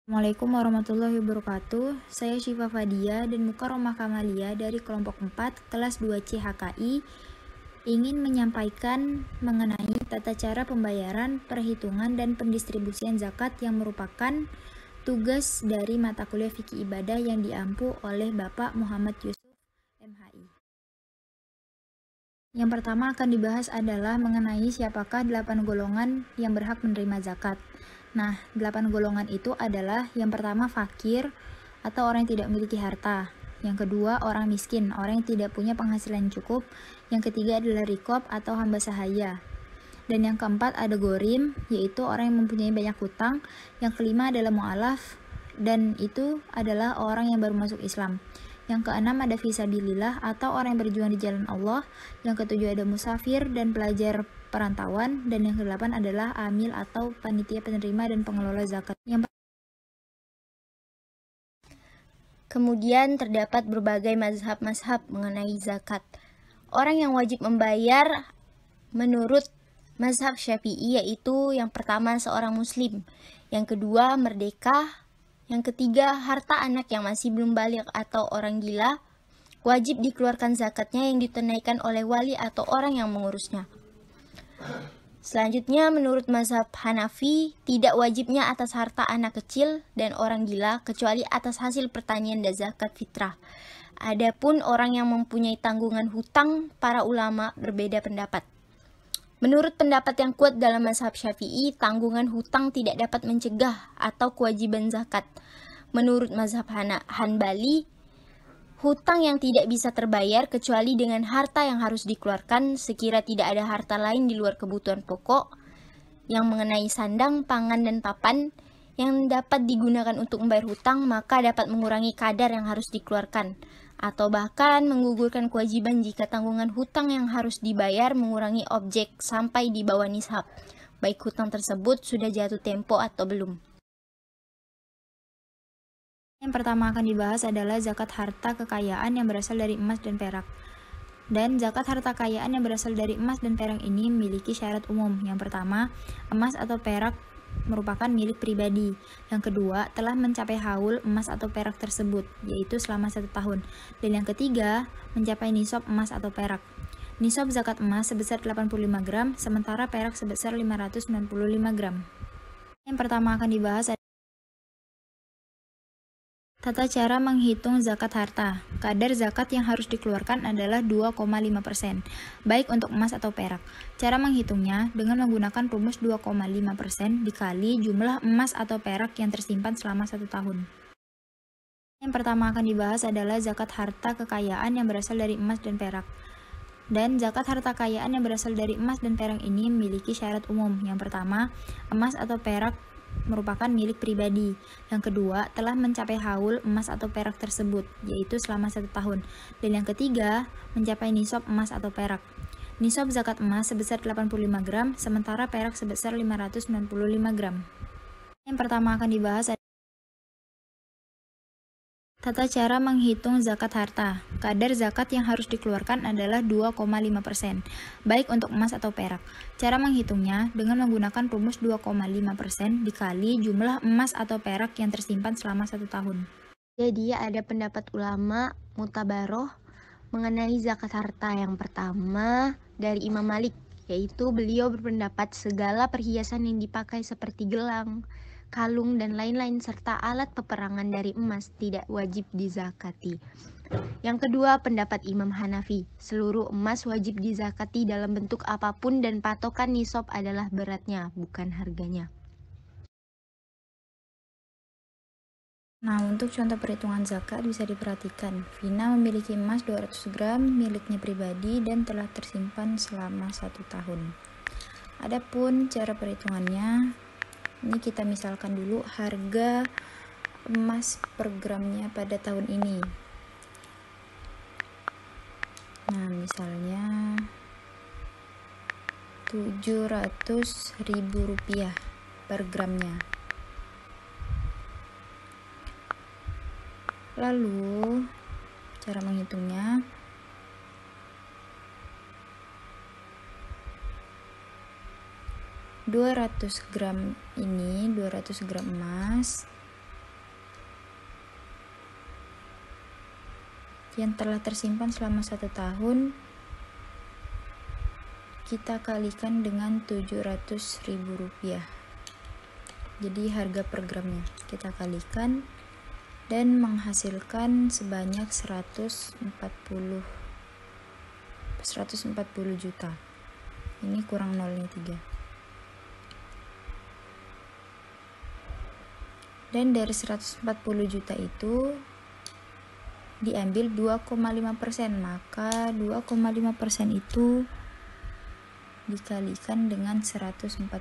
Assalamualaikum warahmatullahi wabarakatuh. Saya Syifa Fadia dan Mukaromah Kamalia dari kelompok 4 kelas 2C HKI ingin menyampaikan mengenai tata cara pembayaran, perhitungan, dan pendistribusian zakat yang merupakan tugas dari mata kuliah fikih ibadah yang diampu oleh Bapak Muhammad Yusuf MHI. Yang pertama akan dibahas adalah mengenai siapakah 8 golongan yang berhak menerima zakat. Nah, 8 golongan itu adalah yang pertama fakir atau orang yang tidak memiliki harta. Yang kedua orang miskin, orang yang tidak punya penghasilan cukup. Yang ketiga adalah rikob atau hamba sahaya. Dan yang keempat ada gorim, yaitu orang yang mempunyai banyak hutang. Yang kelima adalah mu'alaf, dan itu adalah orang yang baru masuk Islam. Yang keenam ada fisabilillah atau orang yang berjuang di jalan Allah. Yang ketujuh ada musafir dan pelajar perantauan. Dan yang kedelapan adalah amil atau panitia penerima dan pengelola zakat. Kemudian terdapat berbagai mazhab-mazhab mengenai zakat. Orang yang wajib membayar menurut mazhab Syafi'i yaitu yang pertama seorang muslim, yang kedua merdeka, yang ketiga harta anak yang masih belum baligh atau orang gila, wajib dikeluarkan zakatnya yang ditunaikan oleh wali atau orang yang mengurusnya. Selanjutnya, menurut mazhab Hanafi, tidak wajibnya atas harta anak kecil dan orang gila kecuali atas hasil pertanian dan zakat fitrah. Adapun orang yang mempunyai tanggungan hutang, para ulama berbeda pendapat. Menurut pendapat yang kuat dalam mazhab Syafi'i, tanggungan hutang tidak dapat mencegah atau kewajiban zakat. Menurut mazhab Hanbali, hutang yang tidak bisa terbayar kecuali dengan harta yang harus dikeluarkan sekira tidak ada harta lain di luar kebutuhan pokok yang mengenai sandang, pangan, dan papan yang dapat digunakan untuk membayar hutang, maka dapat mengurangi kadar yang harus dikeluarkan atau bahkan menggugurkan kewajiban jika tanggungan hutang yang harus dibayar mengurangi objek sampai di bawah nisab, baik hutang tersebut sudah jatuh tempo atau belum. Yang pertama akan dibahas adalah zakat harta kekayaan yang berasal dari emas dan perak. Dan zakat harta kekayaan yang berasal dari emas dan perak ini memiliki syarat umum. Yang pertama, emas atau perak merupakan milik pribadi. Yang kedua, telah mencapai haul emas atau perak tersebut, yaitu selama 1 tahun. Dan yang ketiga, mencapai nisab emas atau perak. Nisab zakat emas sebesar 85 gram, sementara perak sebesar 595 gram. Yang pertama akan dibahas tata cara menghitung zakat harta. Kadar zakat yang harus dikeluarkan adalah 2,5%, baik untuk emas atau perak. Cara menghitungnya dengan menggunakan rumus 2,5% dikali jumlah emas atau perak yang tersimpan selama 1 tahun. Yang pertama akan dibahas adalah zakat harta kekayaan yang berasal dari emas dan perak. Dan zakat harta kekayaan yang berasal dari emas dan perak ini memiliki syarat umum. Yang pertama, emas atau perak merupakan milik pribadi. Yang kedua, telah mencapai haul emas atau perak tersebut, yaitu selama 1 tahun. Dan yang ketiga, mencapai nisab emas atau perak. Nisab zakat emas sebesar 85 gram, sementara perak sebesar 595 gram. Yang pertama akan dibahas tata cara menghitung zakat harta. Kadar zakat yang harus dikeluarkan adalah 2,5%, baik untuk emas atau perak. Cara menghitungnya dengan menggunakan rumus 2,5% dikali jumlah emas atau perak yang tersimpan selama 1 tahun. Jadi ada pendapat ulama mutabaroh mengenai zakat harta. Yang pertama dari Imam Malik, yaitu beliau berpendapat segala perhiasan yang dipakai seperti gelang, kalung, dan lain-lain serta alat peperangan dari emas tidak wajib dizakati. Yang kedua, pendapat Imam Hanafi, seluruh emas wajib dizakati dalam bentuk apapun dan patokan nisab adalah beratnya, bukan harganya. Nah, untuk contoh perhitungan zakat bisa diperhatikan. Vina memiliki emas 200 gram miliknya pribadi dan telah tersimpan selama 1 tahun. Adapun cara perhitungannya, ini kita misalkan dulu harga emas per gramnya pada tahun ini. Nah, misalnya 700.000 rupiah per gramnya. Lalu cara menghitungnya, (200 gram ini 200 gram emas yang telah tersimpan selama 1 tahun kita kalikan dengan 700.000 rupiah. Jadi harga per gramnya kita kalikan dan menghasilkan sebanyak 140 juta. Ini kurang nolnya 3. Dan dari 140 juta itu diambil 2,5%, maka 2,5% itu dikalikan dengan 140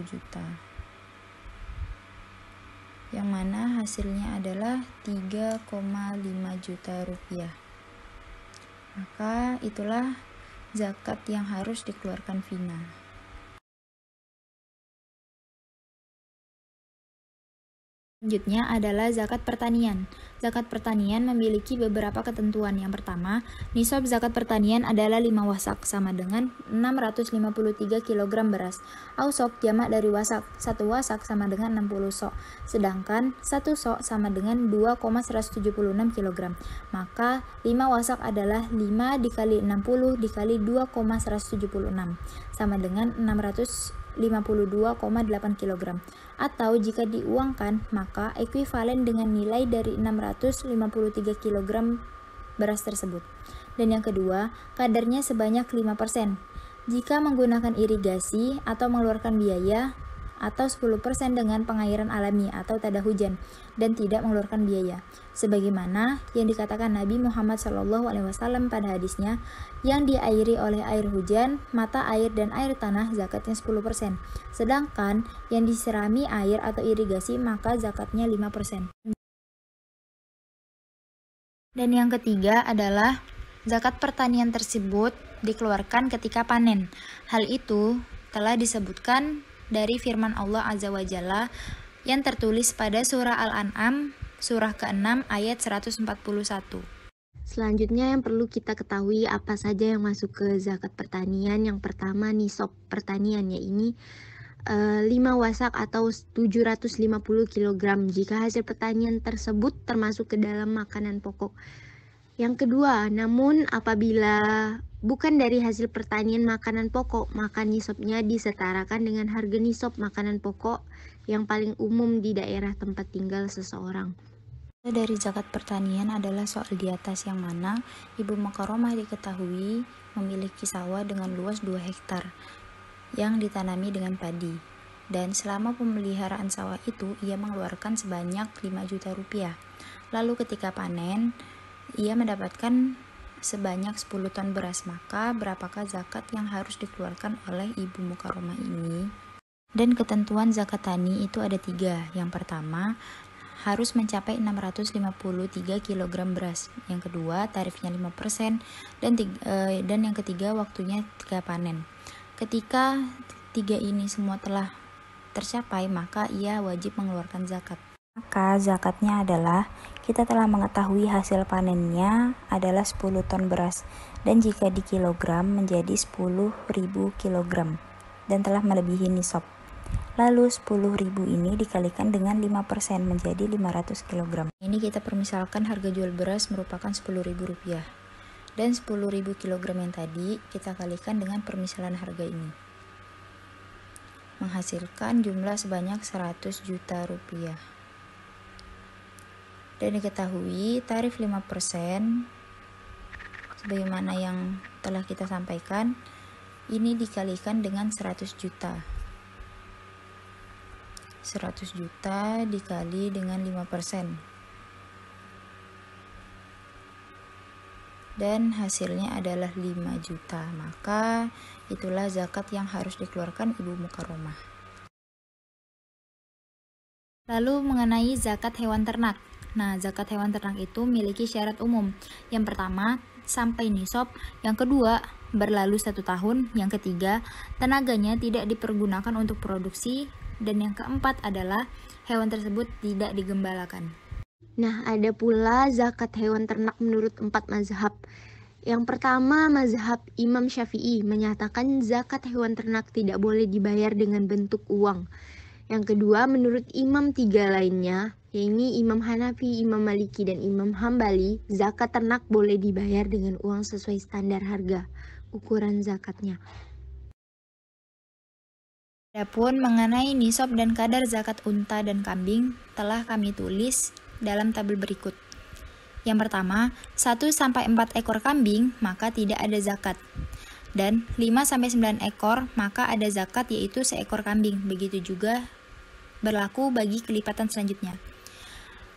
juta, yang mana hasilnya adalah 3,5 juta rupiah. Maka itulah zakat yang harus dikeluarkan Vina. Selanjutnya adalah zakat pertanian. Zakat pertanian memiliki beberapa ketentuan. Yang pertama, nisab zakat pertanian adalah 5 wasak sama dengan 653 kg beras. Ausok jamak dari wasak. 1 wasak sama dengan 60 sok. Sedangkan 1 sok sama dengan 2,176 kg. Maka 5 wasak adalah 5 dikali 60 dikali 2,176 sama dengan 652,8 kg. Atau jika diuangkan, maka ekuivalen dengan nilai dari 653 kg beras tersebut. Dan yang kedua, kadarnya sebanyak 5%. Jika menggunakan irigasi atau mengeluarkan biaya, atau 10% dengan pengairan alami atau tada hujan dan tidak mengeluarkan biaya. Sebagaimana yang dikatakan Nabi Muhammad SAW pada hadisnya, yang diairi oleh air hujan, mata air dan air tanah zakatnya 10%. Sedangkan yang disirami air atau irigasi maka zakatnya 5%. Dan yang ketiga adalah zakat pertanian tersebut dikeluarkan ketika panen. Hal itu telah disebutkan dari firman Allah Azza wa Jalla yang tertulis pada surah Al-An'am surah ke-6 ayat 141. Selanjutnya yang perlu kita ketahui apa saja yang masuk ke zakat pertanian. Yang pertama nisab pertaniannya ini 5 wasak atau 750 kg jika hasil pertanian tersebut termasuk ke dalam makanan pokok. Yang kedua, namun apabila bukan dari hasil pertanian makanan pokok, maka nisabnya disetarakan dengan harga nisab makanan pokok yang paling umum di daerah tempat tinggal seseorang. Dari zakat pertanian adalah soal di atas, yang mana Ibu Mukaromah diketahui memiliki sawah dengan luas 2 hektar yang ditanami dengan padi. Dan selama pemeliharaan sawah itu ia mengeluarkan sebanyak 5 juta rupiah. Lalu ketika panen ia mendapatkan sebanyak 10 ton beras. Maka berapakah zakat yang harus dikeluarkan oleh Ibu Mukaromah ini? Dan ketentuan zakat tani itu ada 3. Yang pertama, harus mencapai 653 kg beras. Yang kedua, tarifnya 5%, dan yang ketiga, waktunya ketika panen. Ketika 3 ini semua telah tercapai, maka ia wajib mengeluarkan zakat. Maka zakatnya adalah kita telah mengetahui hasil panennya adalah 10 ton beras, dan jika di kilogram menjadi 10.000 kilogram dan telah melebihi nisab. Lalu 10.000 ini dikalikan dengan 5% menjadi 500 kg. Ini kita permisalkan harga jual beras merupakan 10.000 rupiah. Dan 10.000 kg yang tadi kita kalikan dengan permisalan harga ini, menghasilkan jumlah sebanyak 100 juta rupiah. Dan diketahui tarif 5% sebagaimana yang telah kita sampaikan, ini dikalikan dengan 100 juta. 100 juta dikali dengan 5%. Dan hasilnya adalah 5 juta. Maka itulah zakat yang harus dikeluarkan Ibu Mukaromah. Lalu mengenai zakat hewan ternak. Nah, zakat hewan ternak itu memiliki syarat umum. Yang pertama, sampai nisab. Yang kedua, berlalu 1 tahun. Yang ketiga, tenaganya tidak dipergunakan untuk produksi. Dan yang keempat adalah hewan tersebut tidak digembalakan. Nah, ada pula zakat hewan ternak menurut 4 mazhab. Yang pertama, mazhab Imam Syafi'i menyatakan zakat hewan ternak tidak boleh dibayar dengan bentuk uang. Yang kedua, menurut imam tiga lainnya, yaitu Imam Hanafi, Imam Maliki, dan Imam Hambali, zakat ternak boleh dibayar dengan uang sesuai standar harga ukuran zakatnya. Adapun mengenai nisab dan kadar zakat unta dan kambing telah kami tulis dalam tabel berikut. Yang pertama, 1-4 ekor kambing maka tidak ada zakat. Dan 5-9 ekor maka ada zakat, yaitu seekor kambing. Begitu juga berlaku bagi kelipatan selanjutnya.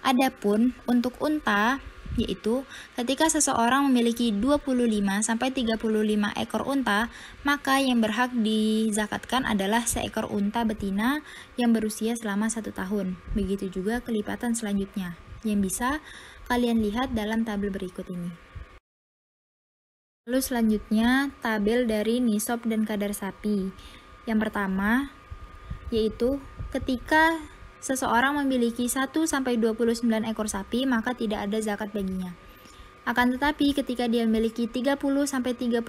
Adapun untuk unta, yaitu ketika seseorang memiliki 25-35 ekor unta, maka yang berhak dizakatkan adalah seekor unta betina yang berusia selama 1 tahun. Begitu juga kelipatan selanjutnya, yang bisa kalian lihat dalam tabel berikut ini. Lalu selanjutnya, tabel dari nisab dan kadar sapi. Yang pertama, yaitu ketika seseorang memiliki 1-29 ekor sapi, maka tidak ada zakat baginya. Akan tetapi ketika dia memiliki 30-39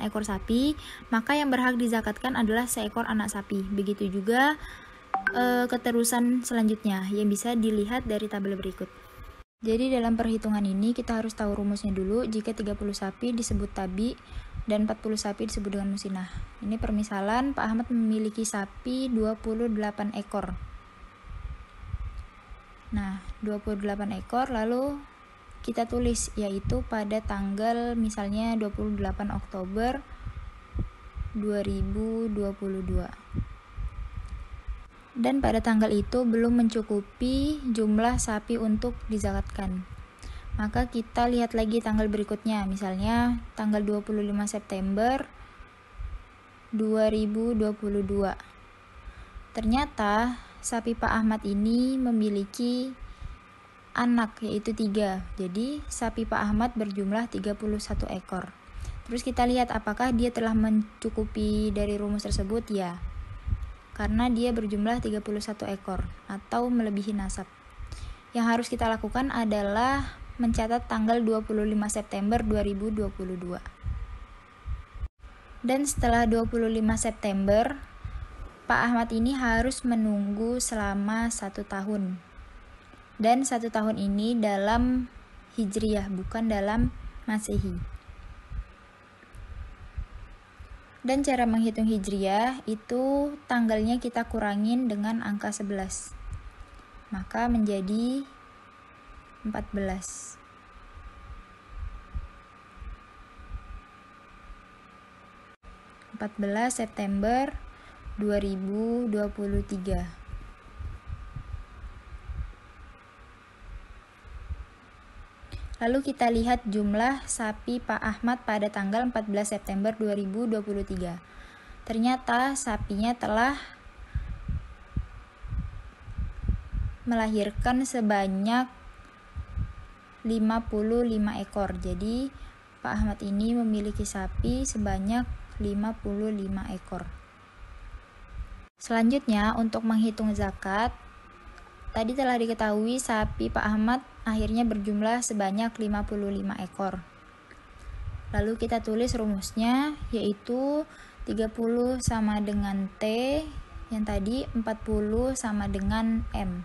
ekor sapi, maka yang berhak dizakatkan adalah seekor anak sapi. Begitu juga keterusan selanjutnya yang bisa dilihat dari tabel berikut. Jadi dalam perhitungan ini kita harus tahu rumusnya dulu. Jika 30 sapi disebut tabi dan 40 sapi disebut dengan musinah. Ini permisalan Pak Ahmad memiliki sapi 28 ekor. Nah, 28 ekor lalu kita tulis, yaitu pada tanggal misalnya 28 Oktober 2022. Dan pada tanggal itu belum mencukupi jumlah sapi untuk dizakatkan. Maka kita lihat lagi tanggal berikutnya, misalnya tanggal 25 September 2022. Ternyata sapi Pak Ahmad ini memiliki anak, yaitu 3. Jadi sapi Pak Ahmad berjumlah 31 ekor. Terus kita lihat apakah dia telah mencukupi dari rumus tersebut, ya. Karena dia berjumlah 31 ekor atau melebihi nasab. Yang harus kita lakukan adalah mencatat tanggal 25 September 2022. Dan setelah 25 September, Pak Ahmad ini harus menunggu selama 1 tahun. Dan 1 tahun ini dalam Hijriyah, bukan dalam Masehi. Dan cara menghitung Hijriyah itu tanggalnya kita kurangin dengan angka 11. Maka menjadi 14. September 2023. Lalu kita lihat jumlah sapi Pak Ahmad pada tanggal 14 September 2023. Ternyata sapinya telah melahirkan sebanyak 55 ekor. Jadi Pak Ahmad ini memiliki sapi sebanyak 55 ekor. Selanjutnya untuk menghitung zakat, tadi telah diketahui sapi Pak Ahmad akhirnya berjumlah sebanyak 55 ekor. Lalu kita tulis rumusnya, yaitu 30 sama dengan T, yang tadi 40 sama dengan M.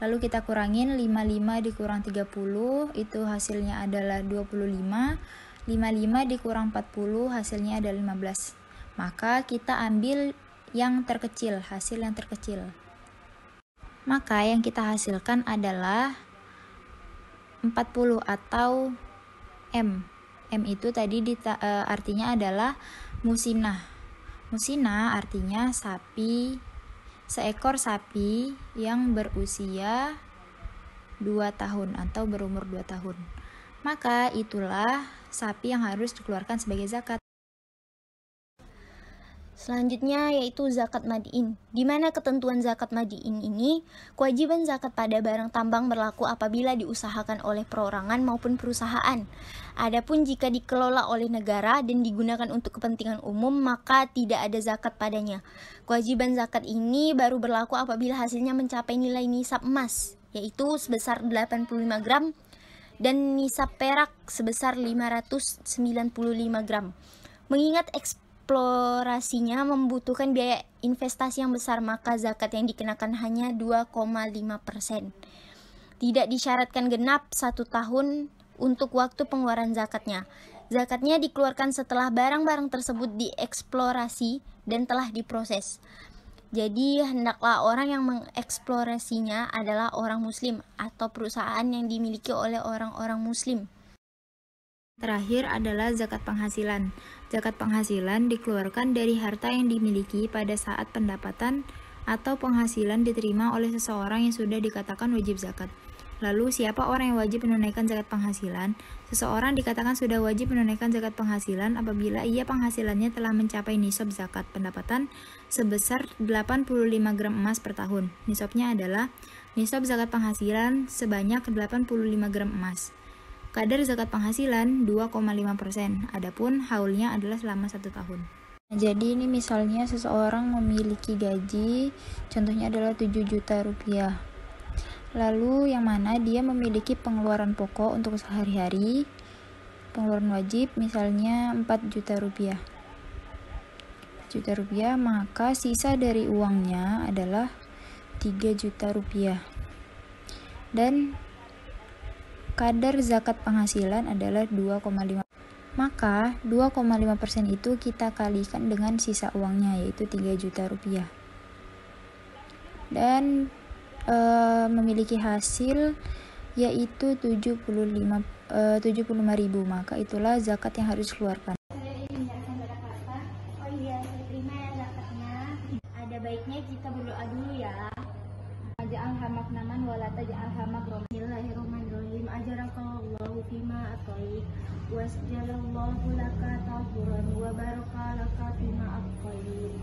Lalu kita kurangin 55 dikurang 30, itu hasilnya adalah 25. 55 dikurang 40 hasilnya adalah 15. Maka kita ambil yang terkecil, hasil yang terkecil. Maka yang kita hasilkan adalah 40 atau M. M itu tadi artinya adalah musinah. Musinah artinya sapi, seekor sapi yang berusia 2 tahun atau berumur 2 tahun. Maka itulah sapi yang harus dikeluarkan sebagai zakat. Selanjutnya yaitu zakat madiin. Di mana ketentuan zakat madiin ini, kewajiban zakat pada barang tambang berlaku apabila diusahakan oleh perorangan maupun perusahaan. Adapun jika dikelola oleh negara dan digunakan untuk kepentingan umum, maka tidak ada zakat padanya. Kewajiban zakat ini baru berlaku apabila hasilnya mencapai nilai nisab emas, yaitu sebesar 85 gram, dan nisab perak sebesar 595 gram. Mengingat eksplorasinya membutuhkan biaya investasi yang besar, maka zakat yang dikenakan hanya 2,5%. Tidak disyaratkan genap 1 tahun untuk waktu pengeluaran zakatnya. Zakatnya dikeluarkan setelah barang-barang tersebut dieksplorasi dan telah diproses. Jadi hendaklah orang yang mengeksplorasinya adalah orang muslim atau perusahaan yang dimiliki oleh orang-orang muslim. Terakhir adalah zakat penghasilan. Zakat penghasilan dikeluarkan dari harta yang dimiliki pada saat pendapatan atau penghasilan diterima oleh seseorang yang sudah dikatakan wajib zakat. Lalu, siapa orang yang wajib menunaikan zakat penghasilan? Seseorang dikatakan sudah wajib menunaikan zakat penghasilan apabila ia penghasilannya telah mencapai nisab zakat pendapatan sebesar 85 gram emas per tahun. Nisabnya adalah nisab zakat penghasilan sebanyak 85 gram emas. Kadar zakat penghasilan 2,5%. Adapun haulnya adalah selama 1 tahun. Jadi ini misalnya seseorang memiliki gaji, contohnya adalah 7 juta rupiah. Lalu yang mana dia memiliki pengeluaran pokok untuk sehari-hari, pengeluaran wajib misalnya 4 juta rupiah. Maka sisa dari uangnya adalah 3 juta rupiah. Dan kadar zakat penghasilan adalah 2,5%. Maka 2,5% itu kita kalikan dengan sisa uangnya, yaitu 3 juta rupiah. Dan memiliki hasil yaitu 75.000, maka itulah zakat yang harus dikeluarkan. Oh iya, saya terima ya zakatnya. Ada baiknya kita berdoa dulu ya. Aja'al hamak naman wala taj'al hamak rom. Bismillahirrahmanirrahim. Ajarakallahu fima atoik wasjalallahu laka tahuran wa barakalaka fima atoik.